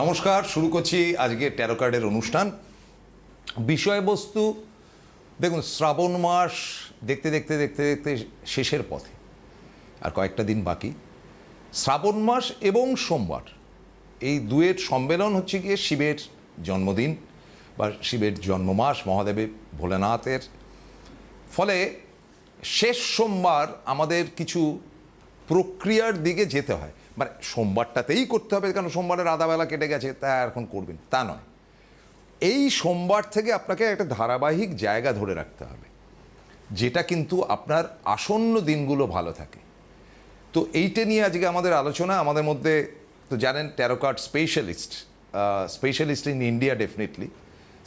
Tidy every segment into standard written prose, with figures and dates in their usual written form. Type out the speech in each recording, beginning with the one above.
নমস্কার, শুরু করছি আজকে ট্যারো কার্ডের অনুষ্ঠান। বিষয়বস্তু দেখুন, শ্রাবণ মাস দেখতে দেখতে দেখতে দেখতে শেষের পথে, আর কয়েকটা দিন বাকি। শ্রাবণ মাস এবং সোমবার এই দুয়ের সম্মেলন হচ্ছে গিয়ে শিবের জন্মদিন বা শিবের জন্মমাস, মহাদেবের ভোলেনাথের। ফলে শেষ সোমবার আমাদের কিছু প্রক্রিয়ার দিকে যেতে হয়, মানে সোমবারটাতেই করতে হবে কারণ সোমবারের আধাবেলা কেটে গেছে তা এখন করবেন তা নয়। এই সোমবার থেকে আপনাকে একটা ধারাবাহিক জায়গা ধরে রাখতে হবে, যেটা কিন্তু আপনার আসন্ন দিনগুলো ভালো থাকে। তো এইটা নিয়ে আজকে আমাদের আলোচনা। আমাদের মধ্যে তো জানেন tarot card specialist in India definitely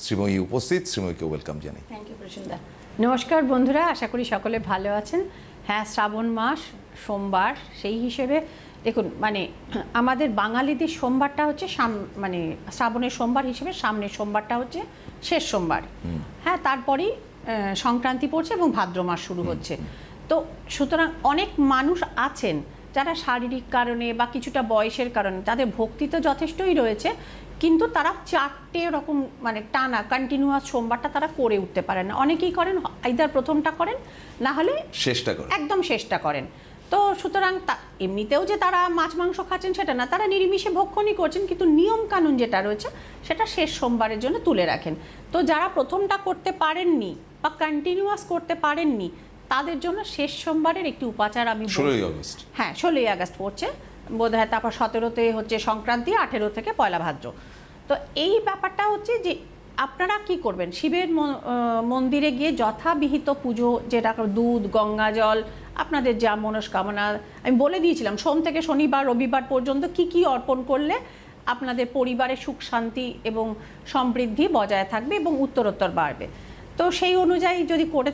Sreemoyee উপস্থিত। শ্রীময়ীকে ওয়েলকাম জানাই। থ্যাংক ইউ প্রসন্নদা। নমস্কার বন্ধুরা, আশা করি সকলে ভালো আছেন। হ্যাঁ, শ্রাবণ মাস, সোমবার, সেই হিসেবে দেখুন মানে আমাদের বাঙালিদের সোমবারটা হচ্ছে মানে শ্রাবণের সোমবার হিসেবে সামনের সোমবারটা হচ্ছে শেষ সোমবার। হ্যাঁ, তারপরেই সংক্রান্তি পড়ছে এবং ভাদ্র মাস শুরু হচ্ছে। তো সুতরাং অনেক মানুষ আছেন যারা শারীরিক কারণে বা কিছুটা বয়সের কারণে তাদের ভক্তি তো যথেষ্টই রয়েছে, কিন্তু তারা চারটে রকম মানে টানা কন্টিনিউয়াস সোমবারটা তারা করে উঠতে পারেন না। অনেকেই করেন আইদার প্রথমটা করেন, না হলে একদম শেষটা করেন। তো সুতরাং এমনিতেও যে তারা মাছ মাংস খাচ্ছেন সেটা না, তারা নিরামিষে ভক্ষণই করছেন, কিন্তু নিয়ম কানুন যেটা রয়েছে সেটা শেষ সোমবারের জন্য তুলে রাখেন। তো যারা প্রথমটা করতে পারেননি বা কন্টিনিউয়াস করতে পারেননি তাদের জন্য শেষ সোমবারের একটি উপাচার আমি 16ই আগস্ট। হ্যাঁ, 16ই আগস্ট পড়ছে বোধ হয়, তারপর 17তে হচ্ছে সংক্রান্তি, 18 থেকে পয়লা ভাদ্র। তো এই ব্যাপারটা হচ্ছে যে আপনারা কি করবেন, শিবের মন্দিরে গিয়ে যথাবিহিত পুজো, যেটা দুধ, গঙ্গা জল, আপনাদের যা মনস্কামনা আমি বলে দিয়েছিলাম, সোম থেকে শনিবার রবিবার পর্যন্ত কি কি অর্পণ করলে আপনাদের পরিবারে সুখ শান্তি এবং সমৃদ্ধি বজায় থাকবে এবং উত্তরোত্তর বাড়বে। তো সেই অনুযায়ী যদি করে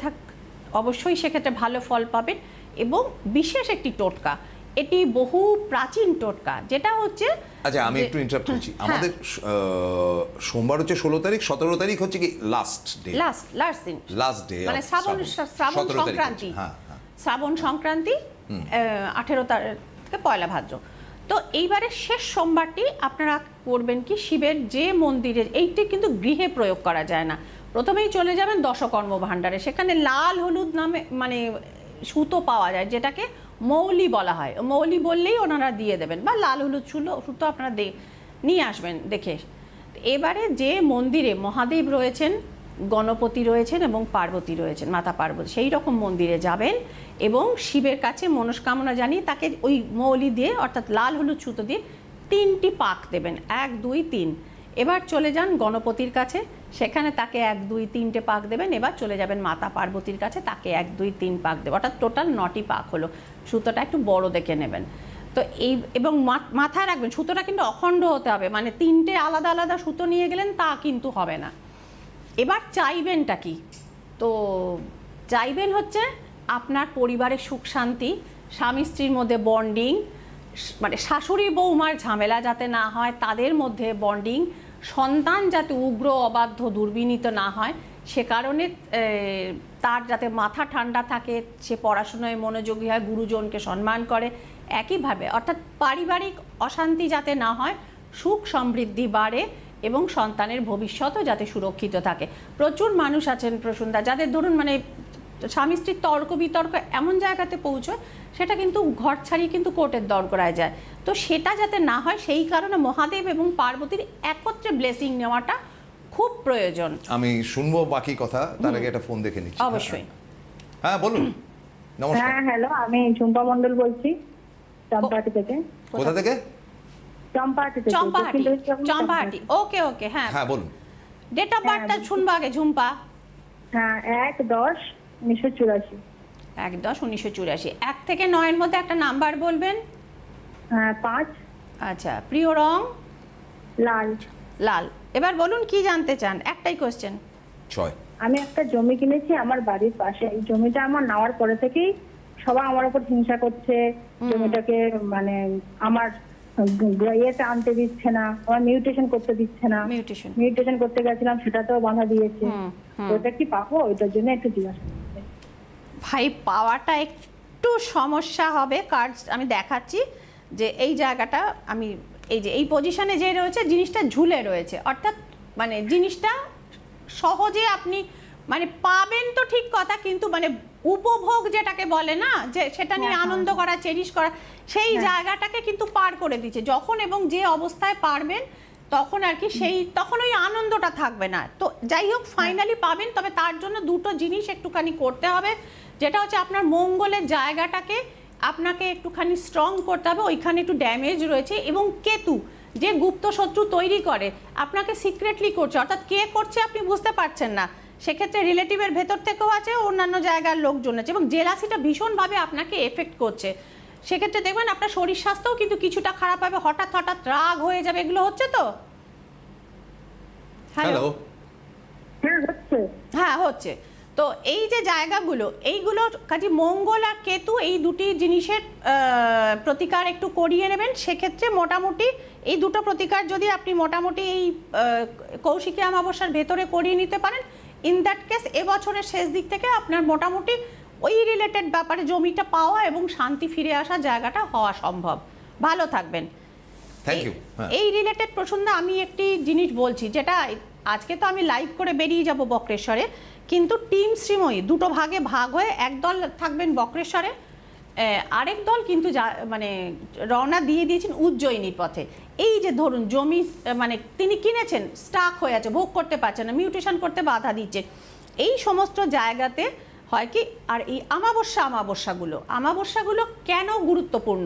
অবশ্যই সেক্ষেত্রে ভালো ফল পাবেন। এবং বিশেষ একটি টোটকা, এটি বহু প্রাচীন টোটকা, যেটা হচ্ছে আচ্ছা আমি একটু ইন্টারাপ্ট করছি। আমাদের সোমবার হচ্ছে 16 তারিখ, 17 তারিখ হচ্ছে কি লাস্ট ডে, লাস্ট ডে মানে শ্রাবণ সংক্রান্তি। শ্রাবণ সংক্রান্তি 18 তারিখ থেকে পয়লা ভাদ্র। তো এইবারে শেষ সোমবারটি আপনারা করবেন কি, শিবের যে মন্দিরে, এইটি কিন্তু গৃহে প্রয়োগ করা যায় না। প্রথমেই চলে যাবেন দশকর্ম ভাণ্ডারে, সেখানে লাল হলুদ নামে মানে সুতো পাওয়া যায়, যেটাকে মৌলি বলা হয়। মৌলি বললেই ওনারা দিয়ে দেবেন, বা লাল হলুদ সুতো আপনারা নিয়ে আসবেন দেখে। এবারে যে মন্দিরে মহাদেব রয়েছেন, গণপতি রয়েছেন এবং পার্বতী রয়েছেন, মাতা পার্বতী, সেই রকম মন্দিরে যাবেন এবং শিবের কাছে মনস্কামনা জানিয়ে তাকে ওই মৌলি দিয়ে অর্থাৎ লাল হলুদ সুতো দিয়ে 3টি পাক দেবেন, 1 2 3। এবার চলে যান গণপতির কাছে, সেখানে তাকে 1 2 3টে পাক দেবেন। এবার চলে যাবেন মাতা পার্বতীর কাছে, তাকে 1 2 3 পাক দেবেন, অর্থাৎ টোটাল 9টি পাক হলো। সুতোটা একটু বড় দেখে নেবেন। তো এই এবং মাথায় রাখবেন সুতোটা কিন্তু অখণ্ড হতে হবে, মানে 3টে আলাদা আলাদা সুতো নিয়ে গেলেন তা কিন্তু হবে না। এবার চাইবেনটা কি, তো চাইবেন হচ্ছে আপনার পরিবারের সুখ শান্তি, স্বামী স্ত্রীর মধ্যে বন্ডিং, মানে শাশুড়ি বৌমার ঝামেলা যাতে না হয়, তাদের মধ্যে বন্ডিং, সন্তান যাতে উগ্র অবাধ্য দুর্বিনীত না হয়, সে কারণে তার যাতে মাথা ঠান্ডা থাকে, সে পড়াশোনায় মনোযোগী হয়, গুরুজনকে সম্মান করে। একইভাবে অর্থাৎ পারিবারিক অশান্তি যাতে না হয়, সুখ সমৃদ্ধি বাড়ে এবং সন্তানের ভবিষ্যতও যাতে সুরক্ষিত থাকে। প্রচুর মানুষ আছেন প্রসন্নদা, যাদের ধরুন মানে স্বামী স্ত্রীর তর্ক বিতর্ক এমন জায়গাতে পৌঁছয় সেটা কিন্তু ঘর ছাড়িয়ে কিন্তু কোর্টের দরগড়ায় যায়। তো সেটা যাতে না হয় সেই কারণে মহাদেব এবং পার্বতীর একত্রে ব্লেসিং নেওয়াটা খুব প্রয়োজন। আমি শুনবো বাকি কথা, তার আগে একটা ফোন দেখে নিচ্ছি। অবশ্যই। হ্যাঁ বলুন। নমস্কার। হ্যাঁ হ্যালো, আমি ঝুম্পা মণ্ডল বলছি, চম্পাহাটি থেকে। কোথা থেকে? চম্পাহাটি। ওকে ওকে, হ্যাঁ হ্যাঁ বলুন। ডেট অফ বার্থটা শুনবো আগে ঝুম্পা। হ্যাঁ 1-10-1984। 1-10-1984। 1 থেকে 9-এর মধ্যে একটা নাম্বার বলবেন। হ্যাঁ 5। আচ্ছা, প্রিয় রং? লাল। লাল। এবার বলুন কি জানতে চান, একটাই কোশ্চেন। 6। আমি একটা জমি কিনেছি আমার বাড়ির পাশে। এই জমিটা আমার নেওয়ার পরে থেকেই সবাই আমার উপর হিংসা করছে। জমিটাকে মানে আমার ইয়েতে আনতে দিচ্ছে না, আমার মিউটেশন করতে দিচ্ছে না। মিউটেশন করতে গেছিলাম, সেটাতেও বাধা দিয়েছে। ওটা কি পাবো? ওইটার জন্য একটু জিজ্ঞাসা করতে। ভাই পাওয়াটা একটু সমস্যা হবে, কার্ড আমি দেখাচ্ছি যে এই জায়গাটা আমি এই যে এই পজিশনে যে রয়েছে জিনিসটা ঝুলে রয়েছে, অর্থাৎ মানে জিনিসটা সহজে আপনি মানে পাবেন তো ঠিক কথা, কিন্তু মানে উপভোগ যেটাকে বলে না, যে সেটা নিয়ে আনন্দ করা, চেরিশ করা, সেই জায়গাটাকে কিন্তু পার করে দিচ্ছে যখন এবং যে অবস্থায় পারবেন তখন আর কি, সেই তখন ওই আনন্দটা থাকবে না। তো যাই হোক ফাইনালি পাবেন, তবে তার জন্য দুটো জিনিস একটুখানি করতে হবে, যেটা হচ্ছে আপনার মঙ্গলের জায়গাটাকে আপনাকে একটুখানি স্ট্রং করতে হবে, ওইখানে একটু ড্যামেজ রয়েছে, এবং কেতু যে গুপ্ত শত্রু তৈরি করে আপনাকে সিক্রেটলি করছে, অর্থাৎ কে করছে আপনি বুঝতে পারছেন না, সেক্ষেত্রে রিলেটিভের ভেতর থেকেও আছে, অন্যান্য জায়গার লোকজন আছে, এবং জেলাসিটা ভীষণভাবে আপনাকে এফেক্ট করছে। সেক্ষেত্রে দেখবেন আপনার শরীর স্বাস্থ্যও কিন্তু কিছুটা খারাপ হবে, হঠাৎ হঠাৎ রাগ হয়ে যাবে, এগুলো হচ্ছে তো? হ্যালো, হ্যাঁ হচ্ছে। হ্যাঁ হচ্ছে। তো এই যে জায়গাগুলো, এইগুলো কাজে মঙ্গল আর কেতু এই দুটি জিনিসের প্রতিকার একটু করিয়ে নেবেন। সেক্ষেত্রে মোটামুটি এই দুটো প্রতিকার যদি আপনি মোটামুটি এই কৌশিকী অমাবস্যার ভেতরে করিয়ে নিতে পারেন, ইন দ্যাট কেস এবছরের শেষ দিক থেকে আপনার মোটামুটি ওই রিলেটেড ব্যাপারে জমিটা পাওয়া এবং শান্তি ফিরে আসার জায়গাটা হওয়া সম্ভব। ভালো থাকবেন। Thank you. এই রিলেটেড প্রসঙ্গে আমি একটি জিনিস বলছি, যেটা আজকে তো আমি লাইভ করে বেরিয়ে যাব বক্রেশ্বরে, কিন্তু টিম শ্রীময়ী দুটো ভাগে ভাগ হয়ে একদল থাকবেন বক্রেশ্বরে, আরেক দল কিন্তু মানে রওনা দিয়ে দিয়েছেন উজ্জয়িনীর পথে। এই যে ধরুন জমি মানে তিনি কিনেছেন, স্টাক হয়ে আছে, ভোগ করতে পারছেন না, মিউটেশন করতে বাধা দিচ্ছে, এই সমস্ত জায়গাতে হয় কি, আর এই আমাবস্যাগুলো কেন গুরুত্বপূর্ণ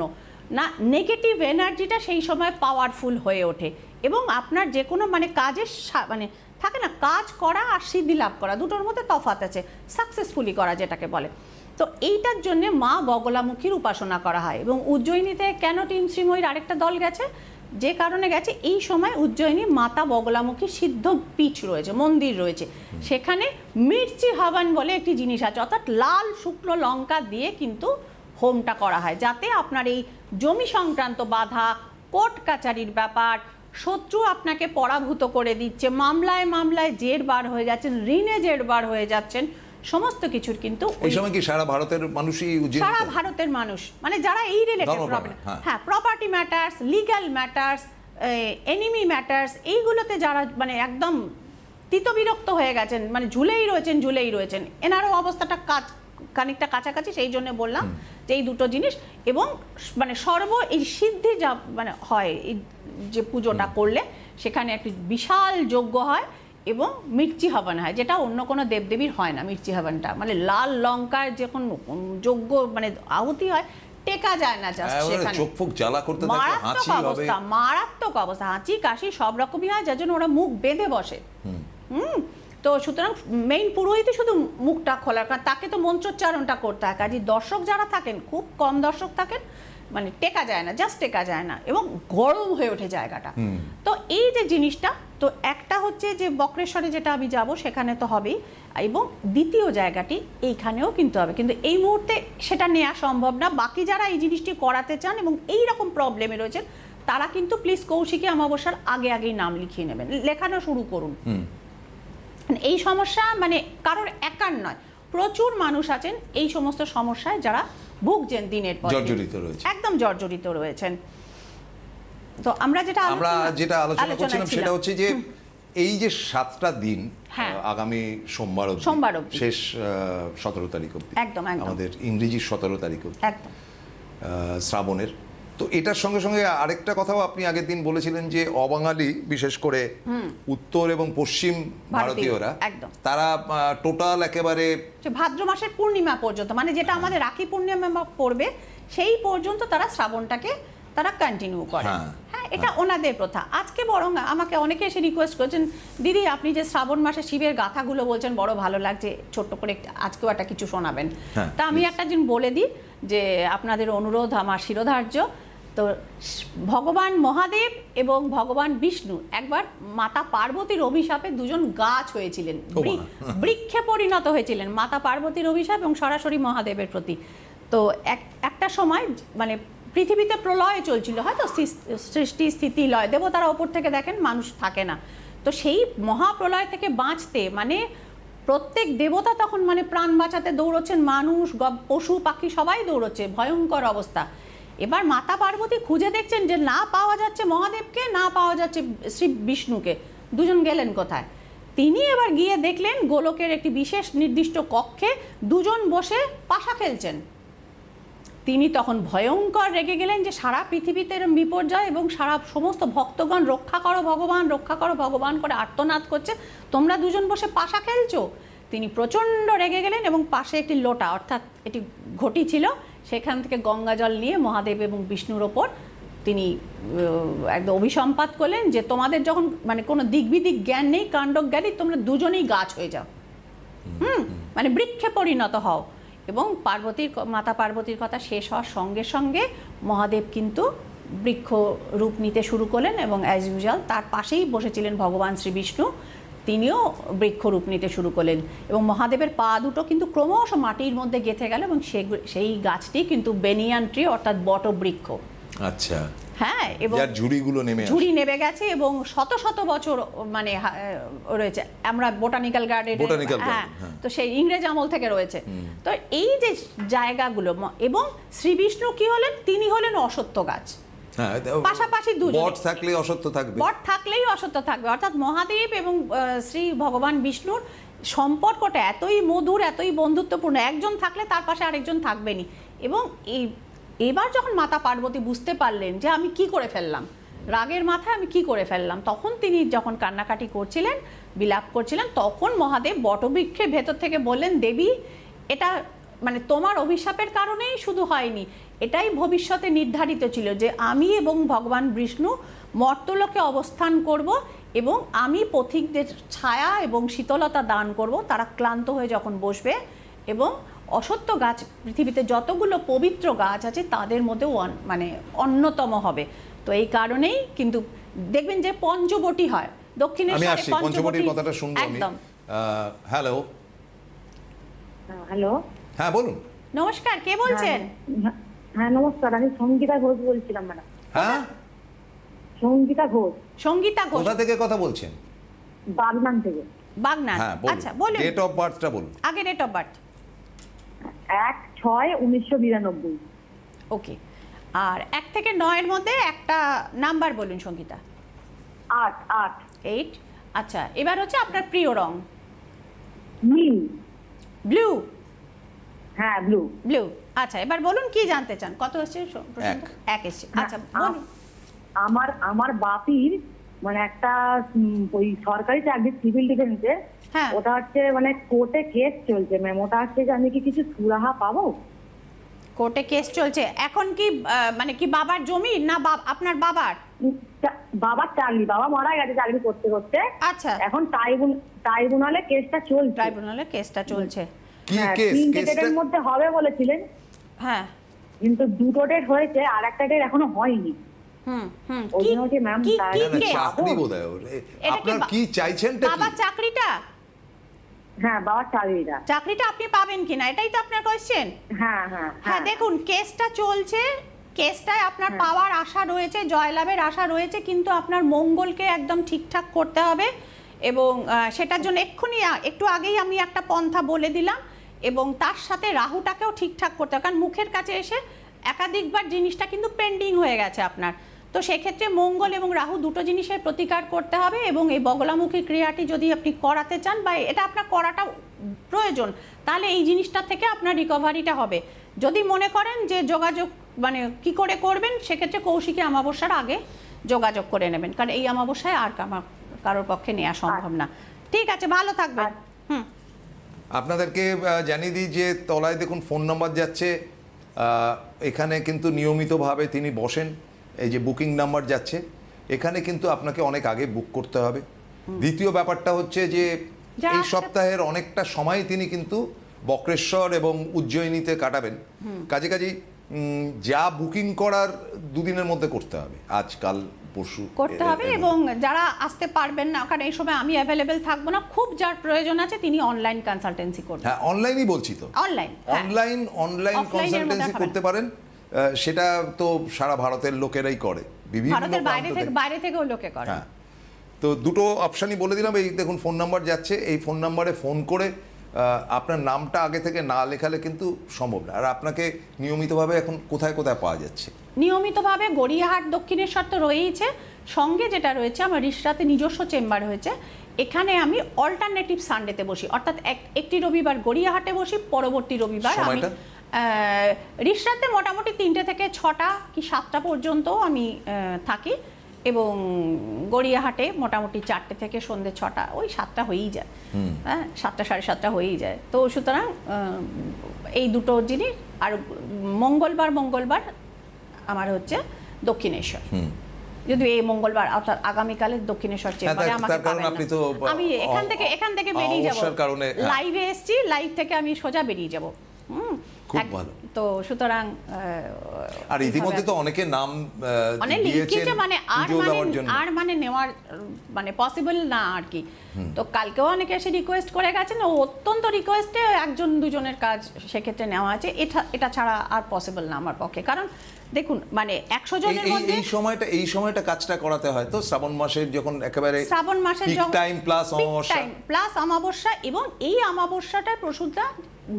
না, নেগেটিভ এনার্জিটা সেই সময় পাওয়ারফুল হয়ে ওঠে, এবং আপনার যে কোনো মানে কাজের মানে থাকে না, কাজ করা আর সিদ্ধি লাভ করা দুটোর মধ্যে তফাৎ আছে, সাকসেসফুলি করা যেটাকে বলে। তো এইটার জন্য মা বগলামুখীর উপাসনা করা হয়। এবং উজ্জয়িনীতে কেন টিম শ্রীময়ীর আরেকটা দল গেছে, যে কারণে গেছে, এই সময় উজ্জয়িনী মাতা বগলামুখী সিদ্ধ পীঠ রয়েছে, মন্দির রয়েছে, সেখানে মির্চি হাবান বলে একটি জিনিস আছে, অর্থাৎ লাল শুকনো লঙ্কা দিয়ে কিন্তু হোমটা করা হয়, যাতে আপনার এই জমি সংক্রান্ত বাধা, কোর্ট কাচারির ব্যাপার, শত্রু আপনাকে পরাভূত করে দিচ্ছে, মামলায় মামলায় জের বার হয়ে যাচ্ছেন, ঋণে জের বার হয়ে যাচ্ছেন, সমস্ত কিছুর কিন্তু এই সময় কি সারা ভারতের মানুষই সারা ভারতের মানুষ মানে যারা এই রিলেটেড প্রবলেম, হ্যাঁ, property matters, legal matters, enemy matters, এইগুলোতে যারা মানে একদম তিতবিরক্ত হয়ে গেছেন, মানে ঝুলেই রয়েছেন, এনারও অবস্থাটা খানিকটা কাছাকাছি, সেই জন্য বললাম যে এই দুটো জিনিস, এবং মানে এই সিদ্ধি যা মানে হয়, এই যে পুজোটা করলে সেখানে একটি বিশাল যজ্ঞ হয় এবং মির্চি হবন হয়, যেটা অন্য কোনো দেবদেবীর হয় না। মির্চি হবনটা মানে লাল লঙ্কার যখন যজ্ঞ মানে আহুতি হয়, টেকা যায় না, জাস্ট সেখানে চোখ ফোক জ্বালা করতে থাকে, হাঁচি হবে, মারাত্মক অবস্থা, হাঁচি কাশি সব রকমই হয়, যার জন্য ওরা মুখ বেঁধে বসে। তো সুতরাং মেইন পুরোহিতই শুধু মুখটা খোলার, কারণ তাকে তো মন্ত্রোচ্চারণটা করতে হয়, কাজে দর্শক যারা থাকেন, খুব কম দর্শক থাকেন, মানে টেকা যায় না, জাস্ট টেকা যায় না, এবং গরম হয়ে ওঠে জায়গাটা। তো এই যে জিনিসটা, তো একটা হচ্ছে যে বক্রেশ্বরে যেটা আমি যাব সেখানে তো হবেই, এবং দ্বিতীয় জায়গাটি এইখানেও কিন্তু হবে, কিন্তু এই মুহূর্তে সেটা নেওয়া সম্ভব না। বাকি যারা এই জিনিসটি করাতে চান এবং এই রকম প্রবলেমে রয়েছেন, তারা কিন্তু প্লিজ কৌশিকী অমাবস্যার আগেই নাম লিখিয়ে নেবেন, লেখানো শুরু করুন। এই সমস্যা মানে কারোর একার নয়, প্রচুর মানুষ আছেন এই সমস্ত সমস্যায় যারা ভুগছেন, দিনের পর একদম জর্জরিত রয়েছেন। তো আমরা যেটা আলোচনা করছিলাম সেটা হচ্ছে যে এই যে 7টা দিন, আগামী সোমবার অবধি, শেষ 17 তারিখ অবধি, আমাদের ইংরেজি 17 তারিখ অবধি শ্রাবণের, তো এটার সঙ্গে সঙ্গে আরেকটা কথাও আপনি আগের দিন বলেছিলেন যে অবাঙালি, বিশেষ করে উত্তর এবং পশ্চিম ভারতীয়রা, তারা টোটাল একেবারে ভাদ্র মাসের পূর্ণিমা পর্যন্ত, মানে যেটা আমাদের রাখি পূর্ণিমা পড়বে সেই পর্যন্ত তারা শ্রাবণটাকে তারা কন্টিনিউ করে। হ্যাঁ, এটা ওনাদের প্রথা। আজকে বরং আমাকে অনেকে এসে রিকোয়েস্ট করেছেন, দিদি আপনি যে শ্রাবণ মাসে শিবের গাথাগুলো বলছেন বড় ভালো লাগছে, ছোট্ট করে আজকেও একটা কিছু শোনাবেন। তা আমি একটা জিনিস বলে দিই যে আপনাদের অনুরোধ আমার শিরোধার্য। তো ভগবান মহাদেব এবং ভগবান বিষ্ণু একবার মাতা পার্বতীর অভিশাপে দুজন গাছ হয়েছিলেন, বৃক্ষে পরিণত হয়েছিলেন, মাতা পার্বতীর অভিশাপ এবং সরাসরি মহাদেবের প্রতি। তো একটা সময় মানে পৃথিবীতে প্রলয় চলছিল, হয়তো সৃষ্টি স্থিতি লয়, দেবতারা ওপর থেকে দেখেন, মানুষ থাকে না। তো সেই মহাপ্রলয় থেকে বাঁচতে মানে প্রত্যেক দেবতা তখন মানে প্রাণ বাঁচাতে দৌড়চ্ছেন, মানুষ পশু পাখি সবাই দৌড়চ্ছে, ভয়ঙ্কর অবস্থা। এবার মাতা পার্বতী খুঁজে দেখছেন যে না পাওয়া যাচ্ছে মহাদেবকে, না পাওয়া যাচ্ছে শ্রী বিষ্ণুকে, দুজন গেলেন কোথায়? তিনি এবার গিয়ে দেখলেন গোলকের একটি বিশেষ নির্দিষ্ট কক্ষে দুজন বসে পাশা খেলছেন। তিনি তখন ভয়ঙ্কর রেগে গেলেন যে সারা পৃথিবীতে এরম বিপর্যয় এবং সারা সমস্ত ভক্তগণ রক্ষা করো ভগবান, রক্ষা করো ভগবান করে আর্তনাদ করছে, তোমরা দুজন বসে পাশা খেলছো। তিনি প্রচণ্ড রেগে গেলেন এবং পাশে একটি লোটা অর্থাৎ একটি ঘটি ছিল, সেখান থেকে গঙ্গা জল নিয়ে মহাদেব এবং বিষ্ণুর ওপর তিনি একদম অভিসম্পাত করলেন যে তোমাদের যখন মানে কোনো দিকবিদিক জ্ঞান নেই, কাণ্ডজ্ঞানী, তোমরা দুজনেই গাছ হয়ে যাও, মানে বৃক্ষে পরিণত হও। এবং মাতা পার্বতীর কথা শেষ হওয়ার সঙ্গে সঙ্গে মহাদেব কিন্তু বৃক্ষ রূপ নিতে শুরু করলেন এবং অ্যাজ ইউজুয়াল তার পাশেই বসেছিলেন ভগবান শ্রী বিষ্ণু, তিনিও বৃক্ষ রূপ নিতে শুরু করলেন এবং মহাদেবের পা দুটো কিন্তু ক্রমশ মাটির মধ্যে গেঁথে গেল এবং সেই গাছটি কিন্তু বেনিয়ান ট্রি অর্থাৎ বটবৃক্ষ। আচ্ছা, হ্যাঁ, এবং যার ঝুড়িগুলো ঝুড়ি নেমে গেছে এবং শত শত বছর মানে রয়েছে। আমরা বোটানিক্যাল গার্ডেন, হ্যাঁ, তো সেই ইংরেজ আমল থেকে রয়েছে। তো এই যে জায়গাগুলো, এবং শ্রী বিষ্ণু কি হলেন, তিনি হলেন অশ্বত্থ গাছ। পাশাপাশি দুজন, বট থাকলে অসত্য থাকবে, বট থাকলেই অসত্য থাকবে, অর্থাৎ মহাদেব এবং শ্রী ভগবান বিষ্ণুর সম্পর্কটা এতই মধুর, এতই বন্ধুত্বপূর্ণ, একজন থাকলে তার পাশে আরেকজন থাকবেনি। এবং এবার যখন মাতা পার্বতী বুঝতে পারলেন যে আমি কি করে ফেললাম, রাগের মাথায় আমি কি করে ফেললাম, তখন তিনি যখন কান্নাকাটি করছিলেন, বিলাপ করছিলেন, তখন মহাদেব বটবৃক্ষের ভেতর থেকে বললেন, দেবী, এটা মানে তোমার অভিশাপের কারণেই শুধু হয়নি, এটাই ভবিষ্যতে নির্ধারিত ছিল যে আমি এবং ভগবান বিষ্ণু মর্তলোকে অবস্থান করব এবং আমি পথিকদের ছায়া এবং শীতলতা দান করব, তারা ক্লান্ত হয়ে যখন বসবে, এবং অসত্য গাছ পৃথিবীতে যতগুলো পবিত্র গাছ আছে তাদের মধ্যেও মানে অন্যতম হবে। তো এই কারণেই কিন্তু দেখবেন যে পঞ্চবটি হয় দক্ষিণেশ্বরে, পঞ্চবটির কথাটা শুনবো আমি। হ্যালো, হ্যালো, হ্যাঁ বলুন। নমস্কার, কে বলছেন? হ্যাঁ নমস্কার, আমি সঙ্গীতা ঘোষ বলছিলাম ম্যাডাম। হ্যাঁ, সঙ্গীতা ঘোষ। সঙ্গীতা ঘোষ কোথা থেকে কথা বলছেন? বাগনান থেকে। বাগনান, আচ্ছা বলুন। ডেট অফ বার্থটা বলুন। আগে ডেট অফ বার্থ। 1/6/1999। ওকে, আর 1 থেকে 9 মধ্যে একটা নাম্বার বলুন সঙ্গীতা। 8। আচ্ছা, এবার হচ্ছে আপনার প্রিয় রং। নীল। ব্লু। হ্যাঁ, ব্লু। আচ্ছা, এবার বলুন কি জানতে চান, কত এসেছে? 1 এসেছে। আচ্ছা বলুন। আমার বাপির মানে একটা ওই সরকারি চাকরি, সিভিল ডিফেন্সে, হ্যাঁ, ওটা হচ্ছে মানে কোর্টে কেস চলছে ম্যাম। ওটা হচ্ছে যে আমি কি কিছু সুরাহা পাবো? কোর্টে কেস চলছে এখন কি মানে কি বাবার জমি না আপনার বাবার? বাবার চাকরি, বাবা মারা গেছে চাকরি করতে করতে। আচ্ছা, এখন ট্রাইব্যুনালে কেসটা চলছে। কি কেস? 3 ডেটের মধ্যে হবে বলেছিলেন, হ্যাঁ, কিন্তু 2টো ডেট হয়েছে আর একটা ডেট এখনো হয়নি। ওই জন্য কি ম্যাম চাকরি বোধহয় আপনার কি চাইছেনটা কি? বাবার চাকরিটা? হ্যাঁ, বাবার চাকরিটা আপনি পাবেন কিনা, এটাই তো আপনার কোশ্চেন। হ্যাঁ, দেখুন কেসটা চলছে, কেসটায় আপনার পাওয়ার আশা রয়েছে, জয়লাভের আশা রয়েছে, কিন্তু আপনার মঙ্গলকে একদম ঠিকঠাক করতে হবে এবং সেটার জন্য একটু আগেই আমি একটা পন্থা বলে দিলাম, এবং তার সাথে রাহুটাকেও ঠিকঠাক করতে হবে, কারণ মুখের কাছে এসে একাধিকবার জিনিসটা কিন্তু পেন্ডিং হয়ে গেছে আপনার। তো সেক্ষেত্রে মঙ্গল এবং রাহু দুটো জিনিসের প্রতিকার করতে হবে এবং এই বগলামুখী ক্রিয়াটি যদি আপনি করাতে চান বা এটা আপনার করাটা প্রয়োজন, তাহলে এই জিনিসটা থেকে আপনার রিকভারিটা হবে। যদি মনে করেন যে যোগাযোগ মানে কি করে করবেন, সেক্ষেত্রে কৌশিকী অমাবস্যার আগে যোগাযোগ করে নেবেন, কারণ এই অমাবস্যায় আর কারোর পক্ষে নেওয়া সম্ভব না। ঠিক আছে, ভালো থাকবেন। আপনাদেরকে জানিয়ে দিই যে তলায় দেখুন ফোন নাম্বার যাচ্ছে, এখানে কিন্তু নিয়মিতভাবে তিনি বসেন, এই যে বুকিং নাম্বার যাচ্ছে, এখানে কিন্তু আপনাকে অনেক আগে বুক করতে হবে। দ্বিতীয় ব্যাপারটা হচ্ছে যে এই সপ্তাহের অনেকটা সময় তিনি কিন্তু বক্রেশ্বর এবং উজ্জয়িনীতে কাটাবেন, কাজেই যা বুকিং করার 2 দিনের মধ্যে করতে হবে, আজকাল পরশু করতে হবে। এবং যারা আসতে পারবেন না, কারণ এই সময় আমি অ্যাভেলেবেল থাকবো না, খুব যার প্রয়োজন আছে তিনি অনলাইন কনসালটেন্সি করবেন। হ্যাঁ, অনলাইনই বলছি তো, অনলাইন কনসালটেন্সি করতে পারেন। সেটা তো সারা ভারতের লোকেরাই করে, বিভিন্ন বাইরে থেকেও লোকে করে। হ্যাঁ, তো দুটো অপশানই বলে দিলাম। এই দেখুন ফোন নাম্বার যাচ্ছে, এই ফোন নাম্বারে ফোন করে আপনার নামটা আগে থেকে না লেখালে কিন্তু সম্ভব না। আর আপনাকে নিয়মিতভাবে এখন কোথায় কোথায় পাওয়া যাচ্ছে? নিয়মিতভাবে গড়িয়াহাট দক্ষিণেশ্বর তো রয়েইছে, সঙ্গে যেটা রয়েছে আমার রিষড়াতে নিজস্ব চেম্বার হয়েছে, এখানে আমি অল্টারনেটিভ সানডেতে বসি, অর্থাৎ একটি রবিবার গড়িয়াহাটে বসি, পরবর্তী রবিবার আমি রিষড়াতে মোটামুটি 3টে থেকে 6টা কি 7টা পর্যন্ত আমি থাকি, এবং গড়িয়াহাটে মোটামুটি 4টে থেকে সন্ধ্যে 6টা, ওই 7টা হয়েই যায়, হ্যাঁ 7টা 7:30 হয়েই যায়। তো সুতরাং এই দুটো জিনিস। আর মঙ্গলবার আমার হচ্ছে দক্ষিণেশ্বর, যদি এই মঙ্গলবার অর্থাৎ আগামীকালের দক্ষিণেশ্বর চেম্বারে আমাকে পাবেন না। আমি এখান থেকে বেরিয়ে যাব, লাইভে এসছি, লাইভ থেকে আমি সোজা বেরিয়ে যাব। খুব ভালো। তো সুতরাং আর ইতিমধ্যে তো অনেকে নাম দিয়েছেন মানে আর মানে নেওয়ার মানে পসিবল না আর কি। তো কালকেও অনেকে এসে রিকোয়েস্ট করে গেছেন, অত্যন্ত রিকোয়েস্টে 1-2 জনের কাজ সেক্ষেত্রে নেওয়া আছে, এটা ছাড়া আর পসিবল না আমার পক্ষে। কারণ দেখুন মানে 100 জনের মধ্যে এই সময়টা কাজটা করাতে হয় তো, শ্রাবণ মাসের যখন একেবারে শ্রাবণ মাসের টাইম প্লাস অমাবস্যা, এবং এই অমাবস্যাটা প্রসূতা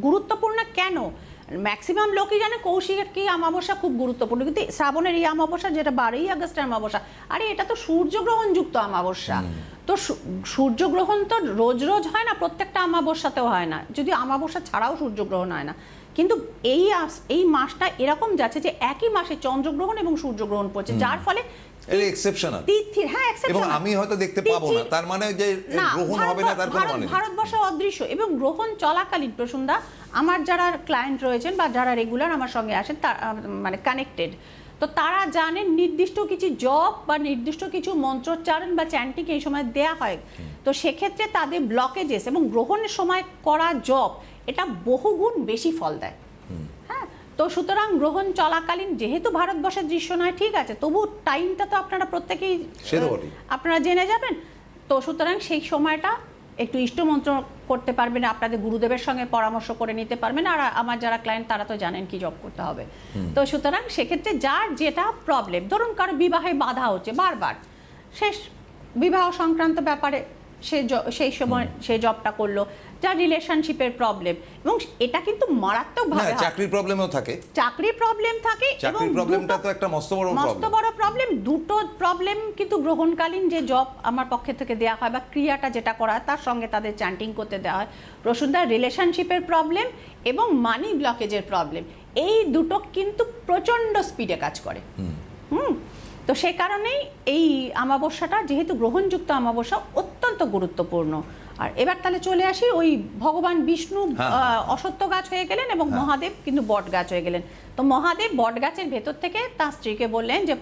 গুরুত্বপূর্ণ কেন? ম্যাক্সিমাম লোকই জানে কৌশিকী অমাবস্যা খুব গুরুত্বপূর্ণ, কিন্তু শ্রাবণের এই অমাবস্যা যেটা 12ই আগস্টের অমাবস্যা, আরে এটা তো সূর্যগ্রহণ যুক্ত অমাবস্যা। তো সূর্যগ্রহণ তো রোজ রোজ হয় না, প্রত্যেকটা অমাবস্যাতেও হয় না, যদি অমাবস্যা ছাড়াও সূর্যগ্রহণ হয় না। কিন্তু এই মাসটা এরকম যাচ্ছে যে একই মাসে চন্দ্রগ্রহণ এবং সূর্যগ্রহণ পড়ছে, যার ফলে এক্সেপশনাল তিথির, হ্যাঁ এবং আমি হয়তো দেখতে পাবো না, তার মানে যে গ্রহণ হবে না তার কোনো মানে নেই। ভারতবর্ষে অদৃশ্য, এবং গ্রহণ চলাকালীন প্রসূন্দা আমার যারা ক্লায়েন্ট রয়েছেন বা যারা রেগুলার আমার সঙ্গে আসেন, মানে কানেক্টেড, তো তারা জানেন নির্দিষ্ট কিছু জপ বা নির্দিষ্ট কিছু মন্ত্রোচ্চারণ বা চ্যান্টিং এই সময় দেয়া হয়। তো সেক্ষেত্রে তাদের ব্লকেজেস এবং গ্রহণের সময় করা জপ এটা বহুগুণ বেশি ফল দেয়। হ্যাঁ, তো সুতরাং গ্রহণ চলাকালীন যেহেতু ভারতবর্ষের দৃশ্য নয়, ঠিক আছে, তবু টাইমটা তো আপনারা প্রত্যেকেই আপনারা জেনে যাবেন। তো সুতরাং সেই সময়টা একটু ইষ্টমন্ত্র করতে পারবেন, আপনাদের গুরুদেবের সঙ্গে পরামর্শ করে নিতে পারবেন। আর আমার যারা ক্লায়েন্ট তারা তো জানেন কি জব করতে হবে। তো সুতরাং সেক্ষেত্রে যার যেটা প্রবলেম, ধরুন কারো বিবাহে বাধা হচ্ছে বারবার, শেষ বিবাহ সংক্রান্ত ব্যাপারে সেই সময় সে জবটা করলো, যার রিলেশনশিপের প্রবলেম, এবং এটা কিন্তু মারাত্মকভাবে চাকরির প্রবলেমও থাকে, চাকরির প্রবলেম থাকে, চাকরির প্রবলেমটা তো একটা মস্ত বড় প্রবলেম। দুটো প্রবলেম কিন্তু গ্রহণকালীন যে জব আমার পক্ষে থেকে দেওয়া হয় বা ক্রিয়াটা যেটা করা হয় তার সঙ্গে তাদের চ্যান্টিং করতে দেওয়া হয়, প্রসূতার রিলেশনশিপের প্রবলেম এবং মানি ব্লকেজের প্রবলেম, এই দুটো কিন্তু প্রচণ্ড স্পিডে কাজ করে। তো সে কারণেই এই অমাবস্যাটা যেহেতু গ্রহণযুক্ত অমাবস্যা অত্যন্ত গুরুত্বপূর্ণ। আর এবার তাহলে চলে আসি, ওই ভগবান বিষ্ণু অশ্বত্থ গাছ হয়ে গেলেন এবং মহাদেব কিন্তু বট গাছ হয়ে গেলেন। তো মহাদেব বট গাছের ভেতর থেকে তার স্ত্রীকে বললেন যে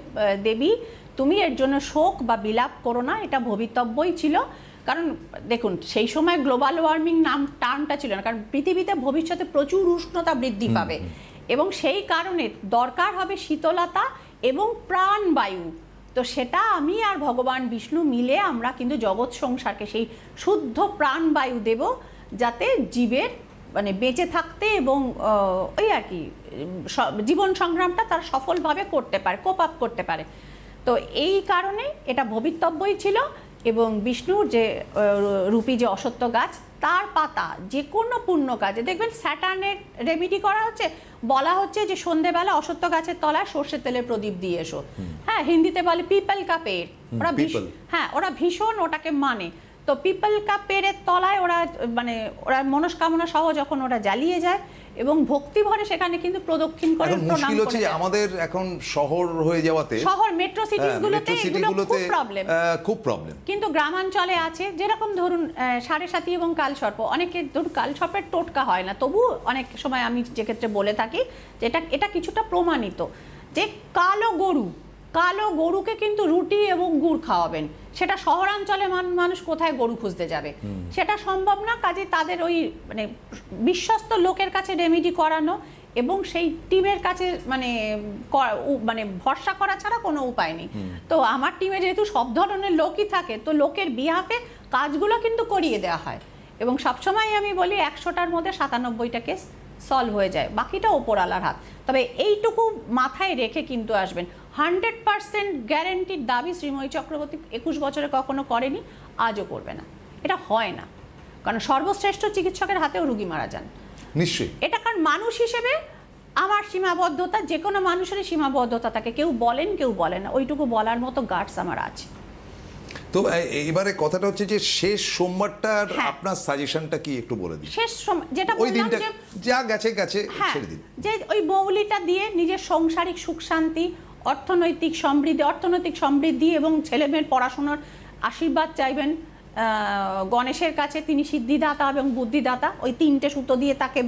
দেবী তুমি এর জন্য শোক বা বিলাপ করো না, এটা ভবিতব্যই ছিল। কারণ দেখুন সেই সময় গ্লোবাল ওয়ার্মিং টার্মটা ছিল না, কারণ পৃথিবীতে ভবিষ্যতে প্রচুর উষ্ণতা বৃদ্ধি পাবে এবং সেই কারণে দরকার হবে শীতলতা এবং প্রাণবায়ু। তো সেটা আমি আর ভগবান বিষ্ণু মিলে আমরা কিন্তু জগৎ সংসারকে সেই শুদ্ধ প্রাণবায়ু দেব, যাতে জীবের মানে বেঁচে থাকতে এবং ওই আর কি জীবন সংগ্রামটা তারা সফলভাবে করতে পারে, কোপ আপ করতে পারে। তো এই কারণে এটা ভবিতব্যই ছিল। এবং বিষ্ণুর যে রূপী যে অশ্বত্থ গাছ, তার পাতা যে কোনো পুণ্য কাজে দেখবেন স্যাটার্নের রেমিডি করা হচ্ছে, বলা হচ্ছে যে সন্ধেবেলা অশ্বত্থ গাছের তলায় সর্ষের তেলের প্রদীপ দিয়ে এসো। হ্যাঁ, হিন্দিতে বলে পিপল কা পেড়, ওরা ভীষণ ওটাকে মানে। তো পিপল কা পেড়ের তলায় ওরা মনস্কামনা সহ যখন ওরা জ্বালিয়ে যায় এবং ভক্তি ভরে সেখানে কিন্তু প্রদক্ষিণ করে প্রণাম করে। আমাদের এখন শহর হয়ে যাওয়াতে, শহর মেট্রো সিটিসগুলোতে এগুলো খুব প্রবলেম, কিন্তু গ্রামাঞ্চলে আছে। যেরকম ধরুন সাড়ে সাতি এবং কালসর্প, অনেকে ধরুন কালসর্পের টোটকা হয় না, তবু অনেক সময় আমি যে ক্ষেত্রে বলে থাকি যে এটা কিছুটা প্রমাণিত যে কালো গরুকে কিন্তু রুটি এবং গুড় খাওয়াবেন। সেটা শহরাঞ্চলে মানুষ কোথায় গরু খুঁজতে যাবে, সেটা সম্ভব না। কাজে তাদের ওই মানে বিশ্বস্ত লোকের কাছে রেমিডি করানো এবং সেই টিমের কাছে মানে ভরসা করা ছাড়া কোনো উপায় নেই। তো আমার টিমে যেহেতু সব ধরনের লোকই থাকে, তো লোকের বিহাফে কাজগুলো কিন্তু করিয়ে দেওয়া হয় এবং সবসময় আমি বলি 100টার মধ্যে 97টা কেস সলভ হয়ে যায়, বাকিটা ওপরওয়ালার হাত। তবে এইটুকু মাথায় রেখে কিন্তু আসবেন, 100% গ্যারেন্টির দাবি শ্রীময়ী চক্রবর্তী 21 বছরে কখনো করেনি, আজও করবে না। এটা হয় না, কারণ সর্বশ্রেষ্ঠ চিকিৎসকের হাতেও রুগী মারা যান। নিশ্চয়ই। এটা কারণ মানুষ হিসেবে আমার সীমাবদ্ধতা, যে কোনো মানুষেরই সীমাবদ্ধতা থাকে, কেউ বলেন কেউ বলে না, ওইটুকু বলার মতো গাটস আমার আছে। তো এবারে কথাটা হচ্ছে যে শেষ সোমবারটার হ্যাঁ। আপনার সাজেশনটা কি একটু বলে দিন। শেষ যেটা ওই বললাম দিনটা যে যা গেছে গেছে হ্যাঁ, ছেড়ে দিন। যে ওই মৌলিটা দিয়ে নিজের সংসারিক সুখ শান্তি, অর্থনৈতিক সমৃদ্ধি এবং ছেলেমেয়ের পড়াশোনার আশীর্বাদ চাইবেন গণেশের কাছে। তিনি সিদ্ধিদাতা এবং বুদ্ধিদাতা, ওই 3টে সুতো দিয়ে তাকে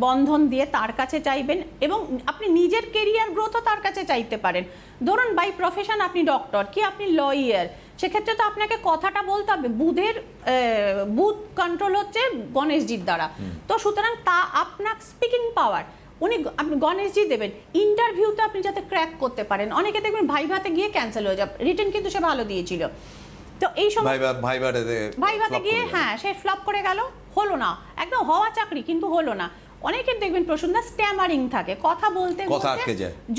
বন্ধন দিয়ে তার কাছে চাইবেন, এবং আপনি নিজের কেরিয়ার গ্রোথও তার কাছে চাইতে পারেন। ধরুন বাই প্রফেশন আপনি ডক্টর কি আপনি লয়ার, সেক্ষেত্রে তো আপনাকে কথাটা বলতে হবে। বুধ কন্ট্রোল হচ্ছে গণেশজির দ্বারা, তো সুতরাং তা আপনার স্পিকিং পাওয়ার আপনি গণেশজি দেবেন। ইন্টারভিউতে আপনি যাতে ক্র্যাক করতে পারেন, অনেকে দেখবেন ভাইভাতে গিয়ে ক্যান্সেল হয়ে যাবে, রিটেন কিন্তু সে ভালো দিয়েছিল, তো এই সময় ভাইভাতে গিয়ে হ্যাঁ সে ফ্লপ করে গেল, হলো না, একদম হওয়া চাকরি কিন্তু হলো না। অনেকের দেখবেন প্রসন্না স্ট্যামারিং থাকে, কথা বলতে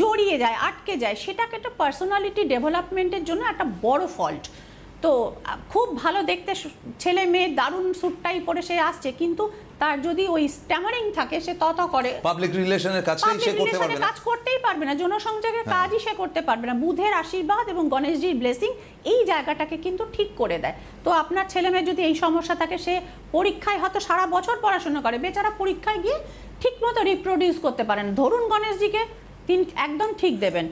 জড়িয়ে যায়, আটকে যায়, সেটাকে একটা পার্সোনালিটি ডেভেলপমেন্টের জন্য একটা বড় ফল্ট। তো খুব ভালো দেখতে ছেলে মেয়ে, দারুণ স্যুটটাই পরে সে আসছে, কিন্তু তার যদি ওই স্ট্যামারিং থাকে, সে তত করে পাবলিক রিলেশনের কাজ করতেই পারবে না, জনসংযোগের কাজই সে করতে পারবে না। বুধের আশীর্বাদ এবং গণেশজির ব্লেসিং এই জায়গাটাকে কিন্তু ঠিক করে দেয়। তো আপনার ছেলে মেয়ে যদি এই সমস্যা থাকে, সে পরীক্ষায় হয়তো সারা বছর পড়াশোনা করে, বেচারা পরীক্ষায় গিয়ে ঠিক মতো রিপ্রোডিউস করতে পারেন। ধরুন গণেশজিকে তিনি একদম ঠিক দেবেন।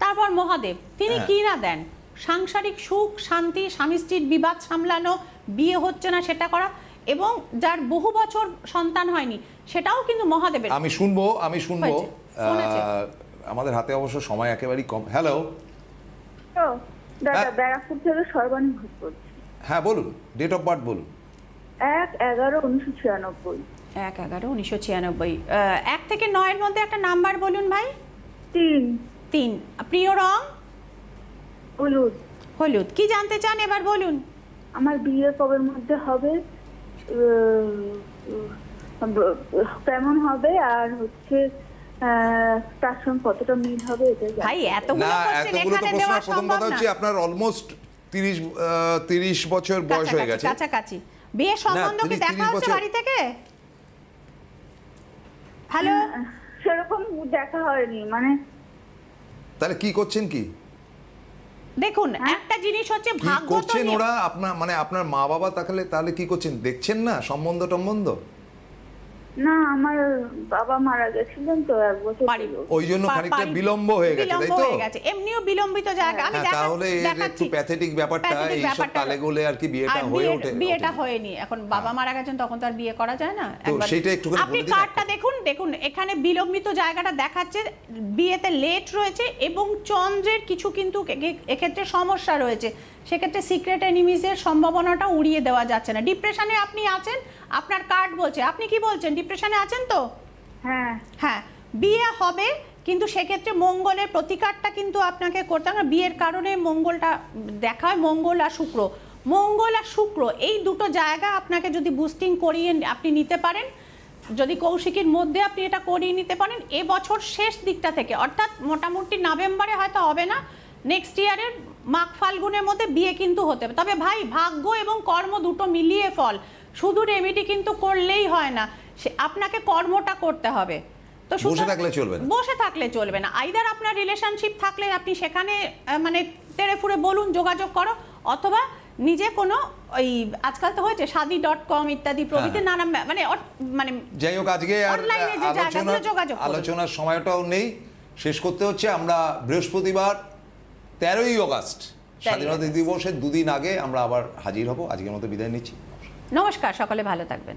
তারপর মহাদেব, তিনি কি না দেন, সাংসারিক সুখ শান্তি, স্বামী স্ত্রীর বিবাদ সামলানো, বিয়ে হচ্ছে না সেটা করা, এবং যার বহু বছর সন্তান হয়নি সেটাও কিন্তু মহাদেবের। আমি শুনবো আমাদের হাতে অবশ্য সময় একেবারেই কম। হ্যালো দাদা, ব্যারাকপুর থেকে সর্বাণী ঘোষ বলছি। হ্যাঁ বলুন, ডেট অফ বার্থ বলুন। 1/11/1996। 1/11/1996। 1 থেকে 9 মধ্যে একটা নাম্বার বলুন ভাই। 3। প্রিয় রং হলুদ। কি জানতে চান এবার বলুন। আমার বিয়ে কবের মধ্যে হবে, কেমন হবে, আর হচ্ছে তার সঙ্গে কতটা মিল হবে, ভাই এতগুলো তো প্রশ্ন। প্রথম কথা হচ্ছে আপনার অলমোস্ট 30 বছর বয়স হয়ে গেছে, কাছাকাছি। বিয়ে সম্বন্ধ কি দেখা হচ্ছে বাড়ি থেকে? হ্যালো, সেরকম দেখা হয়নি, মানে তাহলে কি করছেন কি? দেখুন একটা জিনিস হচ্ছে ভাগ্য করছেন ওরা, আপনার মানে আপনার মা বাবা তাহলে কি করছেন, দেখছেন না সম্বন্ধ? না, আমার বাবা মারা গেছিলেন তো 1 বছর, ওই জন্য খানিকটা বিলম্ব হয়ে গেছে, তাই তো? এমনিও বিলম্বিত জায়গা। আমি তাহলে একটু প্যাথেটিক ব্যাপারটা, এই সব তালে গোলে আর কি বিয়েটা হয়নি। এখন বাবা মারা গেছেন, তখন তো আর বিয়ে করা যায় না। সেটা একটু আপনি কার্ডটা দেখুন, এখানে বিলম্বিত জায়গাটা দেখাচ্ছে, বিয়েতে লেট রয়েছে, এবং চন্দ্রের কিছু কিন্তু এক্ষেত্রে সমস্যা রয়েছে, সেক্ষেত্রে সিক্রেট এনিমিজের সম্ভাবনাটা উড়িয়ে দেওয়া যাচ্ছে না। ডিপ্রেশনে আপনি আছেন, আপনার কার্ড বলছে। আপনি কি বলছেন, ডিপ্রেশনে আছেন তো? হ্যাঁ, বিয়ে হবে, কিন্তু সেক্ষেত্রে মঙ্গলের প্রতিকারটা কিন্তু আপনাকে করতে হবে। বিয়ের কারণে মঙ্গলটা দেখা হয়, মঙ্গল আর শুক্র এই দুটো জায়গা আপনাকে যদি বুস্টিং করিয়ে আপনি নিতে পারেন, যদি কৌশিকীর মধ্যে আপনি এটা করিয়ে নিতে পারেন, এবছর শেষ দিকটা থেকে, অর্থাৎ মোটামুটি নভেম্বরে হয়তো হবে না, নেক্সট ইয়ারের মাঘ ফাল্গুনের মধ্যে বিয়ে কিন্তু হতে হবে। তবে ভাই, ভাগ্য এবং কর্ম দুটো মিলিয়ে ফল, শুধু রেমেডি কিন্তু করলেই হয় না, আপনাকে কর্মটা করতে হবে। তো বসে থাকলে চলবে না। আইদার আপনার রিলেশনশিপ থাকলে আপনি সেখানে মানে তেড়ে ফুড়ে বলুন, যোগাযোগ করো, অথবা নিজে কোনো ওই আজকাল তো হয়েছে শাদি.com ইত্যাদি প্রভৃতি নানা মানে যাই হোক, আজকে আর আলোচনার সময়টাও নেই, শেষ করতে হচ্ছে। আমরা বৃহস্পতিবার 13ই আগস্ট স্বাধীনতা দিবসের 2 দিন আগে আমরা আবার হাজির হব। আজকের মতো বিদায় নিচ্ছি। নমস্কার, সকলে ভালো থাকবেন।